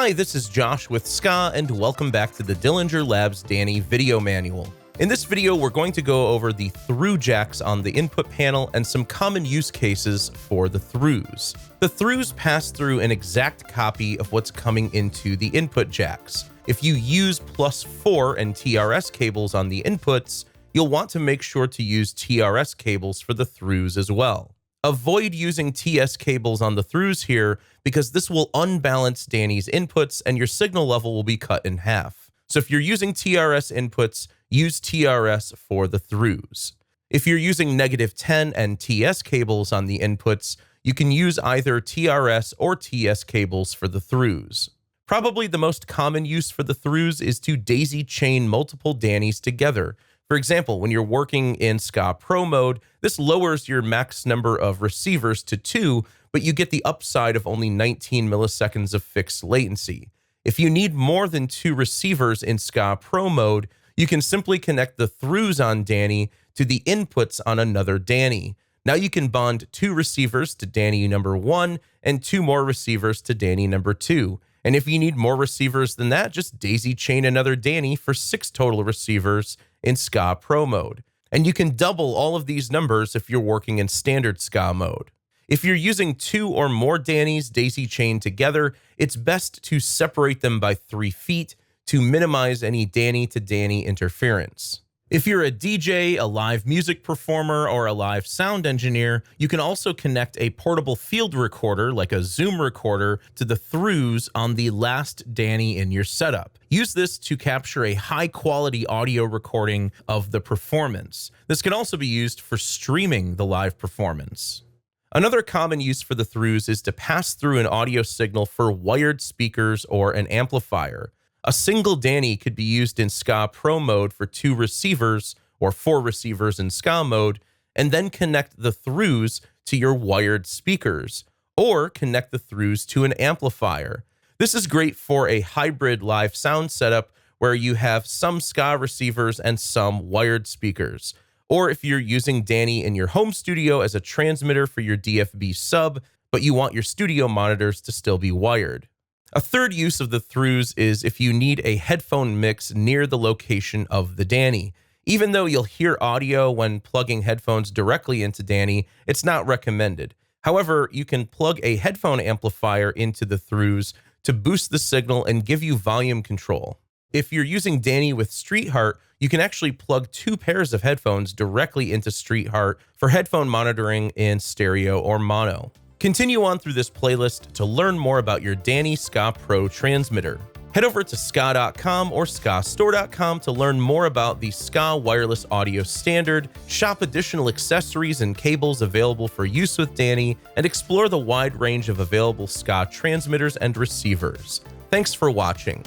Hi, this is Josh with SKAA, and welcome back to the Dillinger Labs Dani video manual. In this video, we're going to go over the through jacks on the input panel and some common use cases for the throughs. The throughs pass through an exact copy of what's coming into the input jacks. If you use +4 and TRS cables on the inputs, you'll want to make sure to use TRS cables for the throughs as well. Avoid using TS cables on the throughs here because this will unbalance Dani's inputs and your signal level will be cut in half. So if you're using TRS inputs, use TRS for the throughs. If you're using -10 and TS cables on the inputs, you can use either TRS or TS cables for the throughs. Probably the most common use for the throughs is to daisy chain multiple Danis together. For example, when you're working in SKAA Pro mode, this lowers your max number of receivers to 2, but you get the upside of only 19 milliseconds of fixed latency. If you need more than 2 receivers in SKAA Pro mode, you can simply connect the throughs on Dani to the inputs on another Dani. Now you can bond 2 receivers to Dani number 1 and 2 more receivers to Dani number 2. And if you need more receivers than that, just daisy chain another Dani for 6 total receivers in SKAA Pro mode. And you can double all of these numbers if you're working in standard SKAA mode. If you're using 2 or more Danis daisy chained together, it's best to separate them by 3 feet to minimize any Dani to Dani interference. If you're a DJ, a live music performer, or a live sound engineer, you can also connect a portable field recorder, like a Zoom recorder, to the throughs on the last Dani in your setup. Use this to capture a high-quality audio recording of the performance. This can also be used for streaming the live performance. Another common use for the throughs is to pass through an audio signal for wired speakers or an amplifier. A single Dani could be used in SKAA Pro mode for 2 receivers or 4 receivers in SKAA mode, and then connect the throughs to your wired speakers, or connect the throughs to an amplifier. This is great for a hybrid live sound setup where you have some SKAA receivers and some wired speakers. Or if you're using Dani in your home studio as a transmitter for your DFB sub, but you want your studio monitors to still be wired. A third use of the throughs is if you need a headphone mix near the location of the Dani. Even though you'll hear audio when plugging headphones directly into Dani, it's not recommended. However, you can plug a headphone amplifier into the throughs to boost the signal and give you volume control. If you're using Dani with StreetHeart, you can actually plug 2 pairs of headphones directly into StreetHeart for headphone monitoring in stereo or mono. Continue on through this playlist to learn more about your Dani SKAA Pro transmitter. Head over to SKAA.com or SKAAstore.com to learn more about the SKAA wireless audio standard, shop additional accessories and cables available for use with Dani, and explore the wide range of available SKAA transmitters and receivers. Thanks for watching.